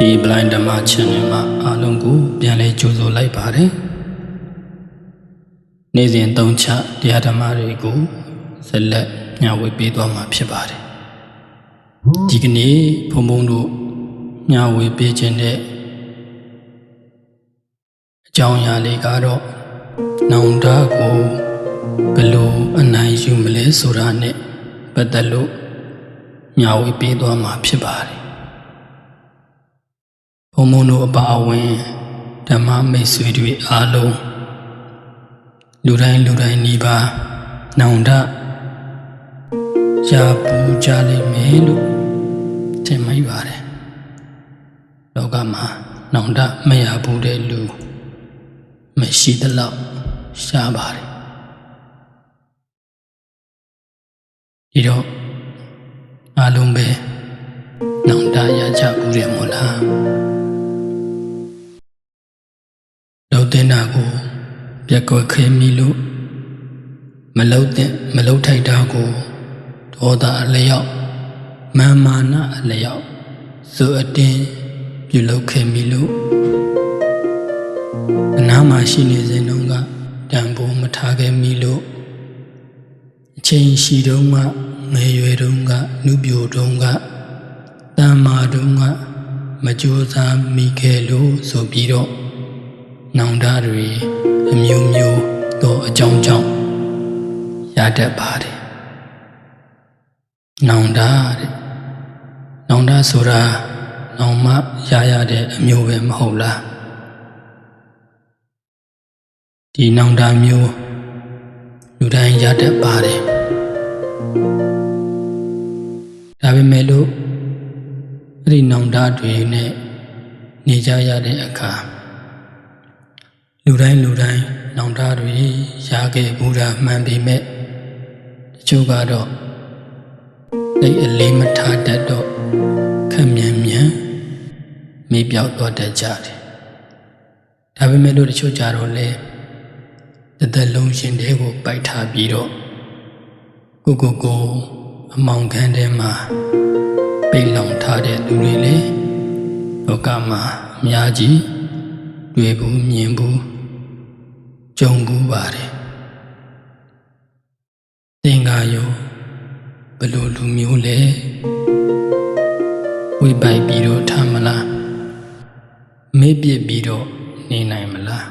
ဒီ blind Dhamma channel မှာအားလုံးကိုပြန်လည်ကြိုဆိုလိုက်ပါတယ်နေ့စဉ်သုံးချတရားဓမ္မတွေကိုဆက်လက်ညှဝေပေးသွားမှာဖြစ်ပါတယ်ဒီကနေ့ဘုံဘုံတို့ညှဝေပေးခြင်းတဲ့အကြောင်းအရာလေးကတော့နောင်တကိုဘယ်လိုအနိုင်ယူမလဲဆိုတာနဲ့ပတ်သက်လို့ညှဝေပေးသွားမှာဖြစ်ပါတယ်ဘုံဘုံတို့အပါအဝင်ဓမ္မမိတ်ဆွေတွေအားလုံးလူတိုင်းနီးပါးနောင်တရပူကြလိမ့်မယ်လို့ထင်မိပါတယ်လောကမှာနောင်တမရဘူးတဲ့လူမရှိသလောက်ရှားပါတယ်ဒီတော့အားလုံးပဲနောင်တရကြဘူးတယ်မို့လားလောက်တဲ့နာကိုပြက်ကွက်ခဲမိလို့မလောက်ထိုက်တာကိုဒေါသအလျောက်မာနအလျောက်စွအတင်းပြုလုပ်ခဲ့မိလို့အနားမှာရှိနေစဉ်တုန်းကတန်ဖိုးမထားခဲ့မိလို့အချိန်ရှိတုန်းကငယ်ရွယ်တုန်းကနုပြိုတုန်းကတန်မာတုန်းကမကြိုးစားမိခဲ့လို့ဆိုပြီးတော့နောင်တတွေအမျိုးမျိုးသောအကြောင်းကြောင့်ရတတ်ပါတယ်နောင်တဆိုတာနောင်မှရတဲ့အမျိုးပဲမဟုတ်လားဒီနောင်တမျိုးလူတိုင်းရတတ်ပါတယ်ဒါပေမဲ့လို့အဲ့ဒီနောင်တတွေနဲ့နေကြရတဲ့အခါလူတိုင်းနောင်တတွေရခဲ့ဘူးတာမှန်ပေမဲ့တချို့ကတော့သိအလေးမထားတတ်တော့ခက်မြန်မေ့ပြောက်သွားတတ်ကြတယ်ဒါပေမဲ့လို့တချို့ကြတော့လေတစ်သက်လုံးရှင်တဲကိုပိုက်ထားပြီးတော့ကိုအမောင်ခန်းထဲမှာပိတ်လောင်ထားတဲ့လူတွေလေလောကမှာအများကြီးတွေ့ဘူးမြင်ဘူးကြုံဘူးပါတယ်သင်္ကာရောဘယ်လိုလူမျိုးလဲဝိပိုက်ပြီးတော့ထားမလားမေ့ပြစ်ပြီးတော့နေနိုင်မလား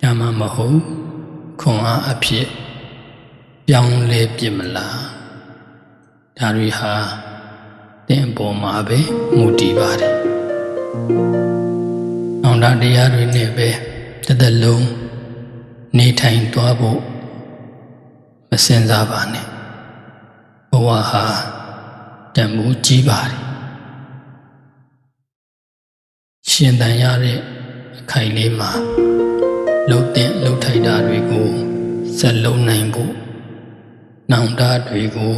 ဒါမှမဟုတ်ခွန်အားအဖြစ်ပြောင်းလဲပြစ်မလားဒါတွေဟာသင်အပေါ်မှာပဲမူတည်ပါတယ်နောင်တတရားတွေနဲ့ပဲတစ်သက်လုံးနေထိုင်သွားဖို့မစင်စားပါနဲ့ဘဝဟာတန်ဖိုးကြီးပါတယ်ရှင်သန်ရတဲ့အခိုင်လေးမှာလှုပ်ထိုက်တာတွေကိုဆက်လုံးနိုင်ဖို့နောင်တတွေကို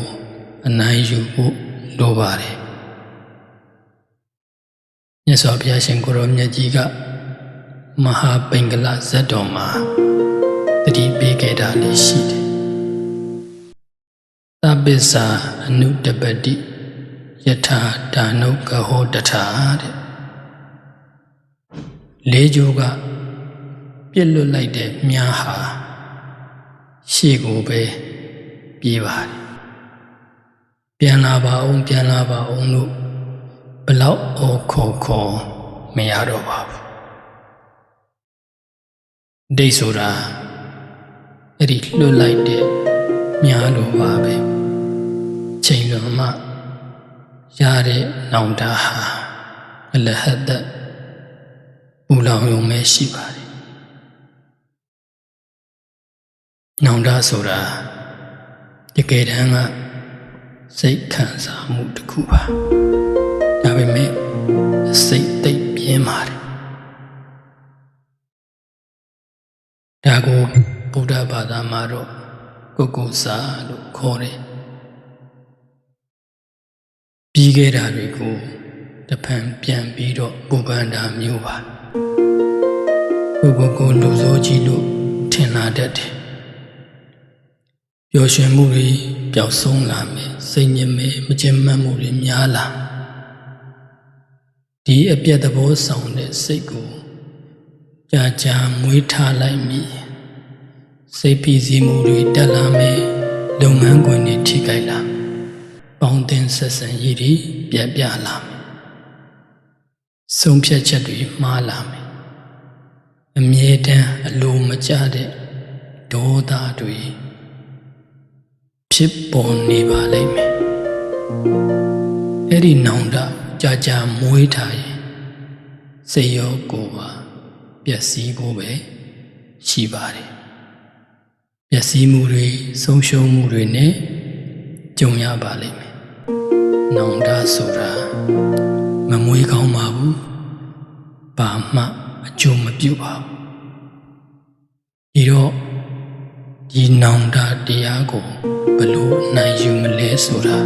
အနိုင်ယူဖို့လိုပါတယ်မြတ်စွာဘုရားရှင်ကိုရောမြတ်ကြီးကမဟာပိင်္ဂလဇတ်တော်မှာတတိပေးခဲ့တာလေးရှိတယ်သဗ္ဗစ္စာအနုတပတိယထာဒါနုကဟောတထာတဲ့လေးကျိုးကပြစ်လွတ်လိုက်တဲ့မြားဟာရှေ့ကိုပဲပြေးပါတယ်ပြန်လာပါအောင်လို့ဘလောက်ခေါ်မရတော့ပါဘူးဒိတ်ဆိုတာအဲ့ဒီလွတ်လိုက်တဲ့မြားလိုပါပဲချိန်လွန်မှရတဲ့နောင်တဟာအလဟတ်တပူလောင်ရုံပဲရှိပါတယ်နောင်တဆိုတာတကယ်တမ်းကစိတ်ခံစားမှုတစ်ခုပါဒါပေမဲ့စိတ်သိပ်ပြင်းပါတယ်ဒါကိုဗုဒ္ဓဘာသာမှာတော့ကိုစာလို့ခေါ်တယ်ပြီးခဲ့တာတွေကိုတဖန်ပြန်ပြီးတော့ပူပန်တာမျိုးပါကိုလူစိုးကြီးလို့ထင်လာတတ်တယ်ပျော်ရွှင်မှုတွေပျောက်ဆုံးလာမယ်စိတ်ညစ်မယ်မကျဉ်းမှတ်မှုတွေများလာ ဒီအပြတ်သဘောဆောင်တဲ့စိတ်ကိုကြာကြာမွေးထားလိုက်မိစိတ်ဖိစီးမှုတွေတက်လာမယ်လုပ်ငန်းခွင်တွေထိခိုက်လာပေါင်းတင်ဆက်ဆံရေးတွေပြတ်ပြလာမယ်ဆုံးဖြတ်ချက်တွေမှားလာမယ်အမြဲတမ်းအလိုမကျတဲ့ဒေါသတွေဖြစ်ပေါ်နေပါလိမ့်မယ်အဲ့ဒီနောင်တကြာကြာမွေးထားရင်စိတ်ရောကိုယ်ပါပျက်စီးဖို့ပဲရှိပါတယ်ပျက်စီးမှုတွေဆုံးရှုံးမှုတွေနဲ့ကြုံရပါလိမ့်မယ်နောင်တဆိုတာမမွေးကောင်းပါဘူးဘာမှအကျိုးမပြုပါဘူးဒီတော့ဒီနောင်တတရားကိုဘယ်လိုနိုင်ယူမလဲဆိုတာ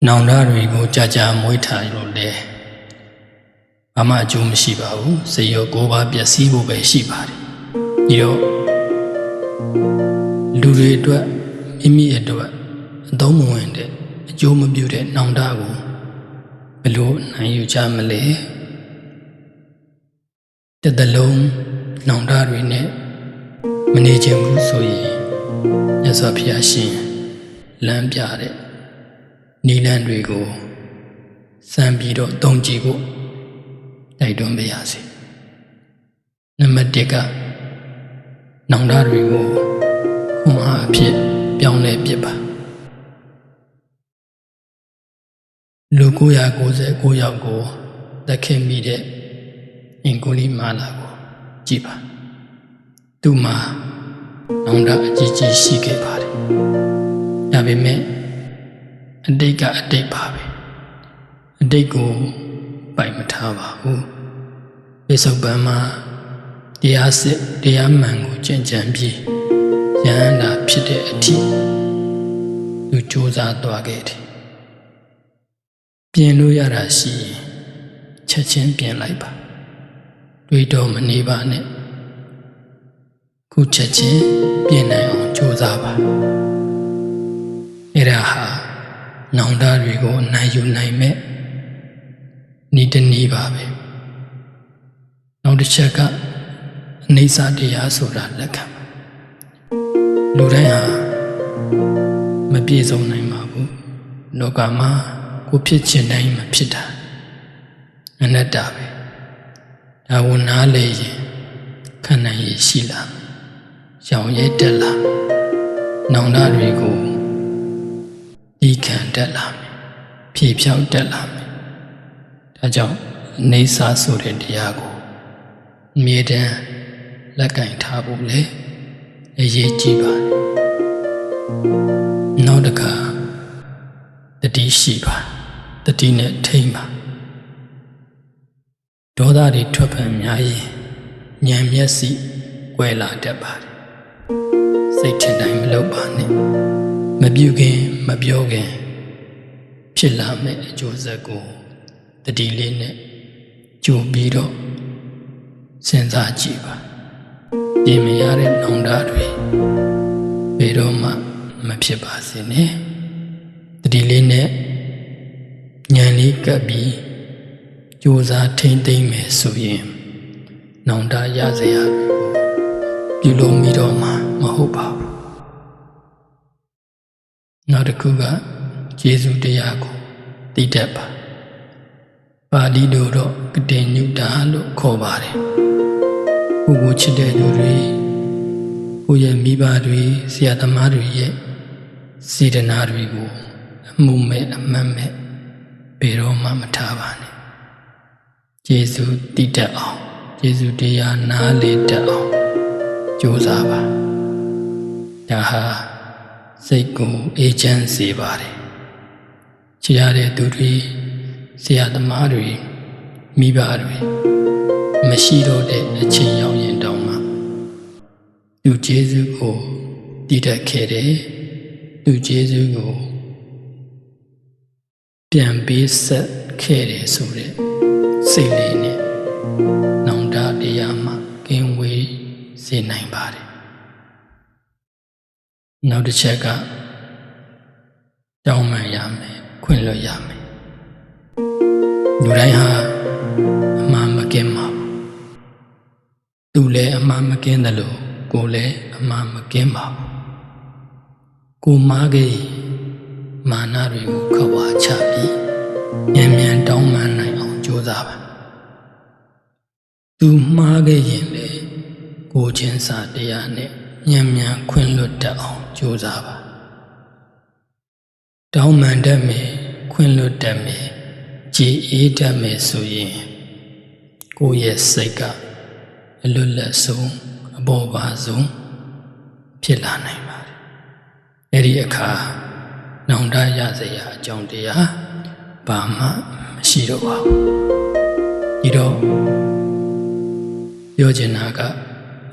နောင်တတွေကိုကြာကြာမွေးထားလို့လေဘာမှအကျိုးမရှိပါဘူးစိတ်ရောကိုယ်ပါပျက်စီးဖို့ပဲရှိပါတယ်ဒီတော့လူတွေအတွက်မိမိအတွက်အသုံးမဝင်တဲ့အကျိုးမပြုတဲ့နောင်တကိုဘယ်လိုနိုင်ယူကြမလဲတစ်သလုံးနောင်တတွေနဲ့မနေချင်ဘူးဆိုရင်မြတ်စွာဘုရားရှင်လမ်းပြတဲ့နိလန်းတွေကိုစံပြီးတော့တုံးကြည့်ဖို့တိုက်တွန်းပါရစေနံပါတ်1ကနောင်တတွေကိုခွန်အားအဖြစ်ပြောင်းလဲပစ်ပါလူ999ယောက်ကိုသက်ခင်မိတဲ့အင်္ဂုလိမာလာကိုကြည့်ပါသူ့မှာနောင်တအကြီးကြီးရှိခဲ့ပါတယ်ဒါပေမဲ့အတိတ်ကအတိတ်ပါပဲအတိတ်ကိုပိုင်မထားပါဘူးပိဿုပန်မှာတရားစစ်တရားမှန်ကိုကျင့်ကြံပြီးယန္တာဖြစ်တဲ့အထိသူကြိုးစားသွားခဲ့တယ်ပြင်လို့ရတာရှိရင်ချက်ချင်းပြင်လိုက်ပါတွေးတော့မနေပါနဲ့ခုချက်ချင်းပြင်နိုင်အောင်ကြိုးစားပါအဲ့ဒါဟာနောင်တတွေကိုနိုင်ယူနိုင်မဲ့ဤတနည်းပါပဲနောက်တစ်ချက်ကအနိစ္စတရားဆိုတာလက်ခံပါလူတိုင်းဟာမပြည့်စုံနိုင်ပါဘူးလောကမှာကိုဖြစ်ချင်တိုင်းမဖြစ်တာအနတ္တပဲဒါကိုနားလေရင်ခံနိုင်ရရှိလာရောင်ရဲတက်လာနောင်တတွေကိုဒီခံတက်လာမယ်ဖြေဖြောက်တက်လာမယ်ဒါကြောင့်အနေစာဆိုတဲ့တရားကိုအမြဲတမ်းလက်ကင်ထားဖို့လေအရေးကြီးပါတယ်နောက်တစ်ခါတတိရှိပါတတိနဲ့ထိမ့်ပါဒေါသတွေထွက်ဖန်များရင်ဉာဏ်မျက်စိကွယ်လာတတ်ပါတယ်စိတ်ထင်တိုင်းမလုပ်ပါနဲ့မပြုခင်မပြောခင်ဖြစ်လာမယ့်အကျိုးဆက်ကိုတတိလေးနဲ့ကြိုပြီးတော့စဉ်းစားကြည့်ပါပြင်မရတဲ့နောင်တတွေဘယ်တော့မှမဖြစ်ပါစေနဲ့တတိလေးနဲ့ဉာဏ်လေးကပ်ပြီးကြိုးစားထိမ့်သိမ့်မယ်ဆိုရင်နောင်တရစရာပြုလို့မိတော့မှမဟုတ်ပါဘူးနောက်တစ်ခုကယေရှုတရားကိုသိတတ်ပါပါဠိလိုတော့ကတိညုတာလို့ခေါ်ပါတယ်ကိုယ်ကိုချစ်တဲ့သူတွေကိုယ့်ရဲ့မိဘတွေဆရာသမားတွေရဲ့စေတနာတွေကိုအမှုမဲ့အမှတ်မဲ့ဘယ်တော့မှမထားပါနဲ့ယေရှုသိတတ်အောင်ယေရှုတရားနားလေတတ်အောင်ကြိုးစားပါဒါဟာစိတ်ကိုအေးချမ်းစေပါတယ်ချစ်ရတဲ့သူတွေဆရာသမားတွေမိဘတွေမရှိတော့တဲ့အချိန်ရောက်ရင်တောင်မှသူယေရှုကိုတည်တတ်ခဲ့တယ်သူယေရှုကိုပြန်ပေးဆက်ခဲ့တယ်ဆိုတဲ့စိတ်လေးနဲ့နောင်တတရားမှကင်းဝေးစေနိုင်ပါတယ်နောက်တစ်ချက်ကတ တောင်းပန်ရမယ်ခွင့်လွှတ်ရမယ်လူတိုင်းဟာအမှားမကင်းပါဘူးသူလည်းအမှားမကင်းတယ်လို့ကိုယ်လည်းအမှားမကင်းပါဘူးကိုမှားခဲ့မာနတွေကိုခဝါချပြီးမြန်မြန်တောင်းပန်နိုင်အောင်ကြိုးစားပါသူမှားခဲ့ရင်လေကိုချင်းစာတရားနဲ့မြန်မြန်ခွင့်လွတ်တတ်အောင်ကြိုးစားပါတောင်းပန်တတ်မယ်ခွင့်လွတ်တတ်မယ်ကြည်အေးတတ်မယ်ဆိုရင်ကိုယ့်ရဲ့စိတ်ကအလွတ်လက်ဆုံးအပေါ်ပါဆုံးဖြစ်လာနိုင်ပါတယ်အဲ့ဒီအခါနောင်တရစရာအကြောင်းတရားဘာမှမရှိတော့ပါဘူးဒီတော့ပြောချင်တာက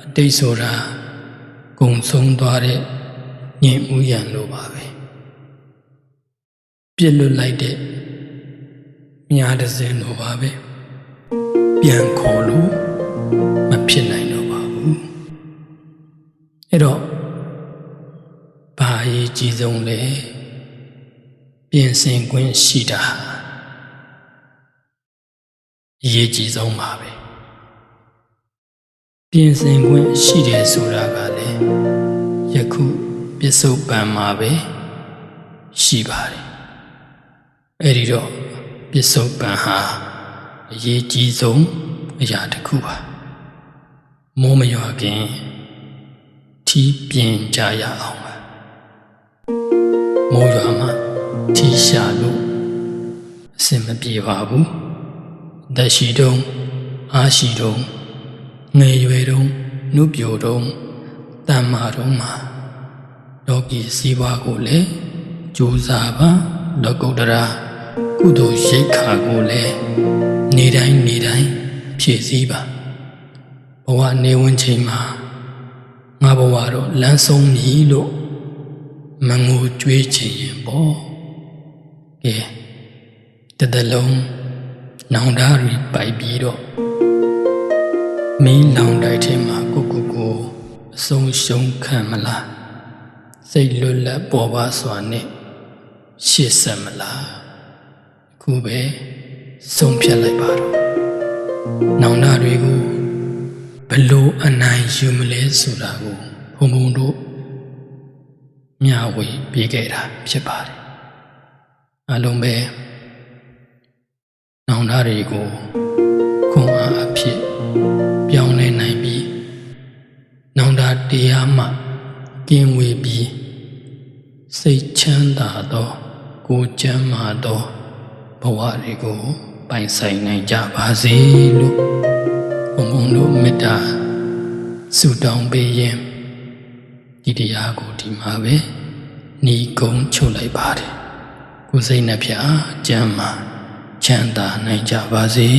အတိတ်ဆိုတာကုံဆုံးသွားတဲ့ညင်ဥယျာဉ်လိုပါပဲပြစ်လွတ်လိုက်တဲ့မြားတစ်စင်းလိုပါပဲပြန်ခေါ်လို့မဖြစ်နိုင်တော့ပါဘူးအဲ့တော့ဘာအရေးကြီးဆုံးလဲပြင်ဆင်ခွင့်ရှိတာအရေးကြီးဆုံးပါပဲပြင်ဆင်ခွင့်ရှိတယ်ဆိုတာကလည်းယခုပစ္စုပန်မှာပဲရှိပါတယ်အဲ့ဒီတော့ပစ္စုပန်ဟာအရေးကြီးဆုံးအရာတစ်ခုပါမိုးမရွာခင်ထီးပြင်ကြရအောင်ပါမိုးရွာမှာထီးရှာလို့အဆင်မပြေပါဘူးသက်ရှိတုံးအားရှိတုံးငယ်ရွယ်တုံးနုပြိုတုံးတမ္မာတုံးမှာလောကီစီးပွားကိုလည်းကြိုးစားပါလောကုတ္တရာကုသိုလ်ရိက္ခာကိုလည်းနေတိုင်းဖြည့်ဆည်းပါဘဝနေဝင်ချိန်မှာငါဘဝတော့လမ်းဆုံးပြီလို့မငိုကြွေးချင်ရင်ပေါ့ကဲတလုံးနောင်တရီပိုက်ပြီးတော့မင်းလောင်တိုက်ထဲမှာကိုအဆုံးရှုံးခံမလားစိတ်လွတ်လပ်ပေါ်ပါစွာနဲ့ရှေ့ဆက်မလားအခုပဲဆုံးဖြတ်လိုက်ပါတော့နောင်တတွေကိုဘလို့အနိုင်ယူမလဲဆိုတာကိုဘုံတို့မျှဝေပေးခဲ့တာဖြစ်ပါတယ်အလုံးပဲနောင်တတွေကိုခွန်အားအဖြစ်ပြောင်းလဲနိုင်ပြီးနောင်တတရားမှကင်းဝေးပြီးစိတ်ချမ်းသာသောကိုယ်ကျမ်းမာသောဘဝတွေကိုပိုင်ဆိုင်နိုင်ကြပါစေလို့ဘုံတို့မေတ္တာဆုတောင်းပေးရင်ဒီတရားကိုဒီမှာပဲညီကုန်းချုပ်လိုက်ပါတယ်ကိုယ်စိတ်နှပြကျမ်းမာချမ်းသာနိုင်ကြပါစေ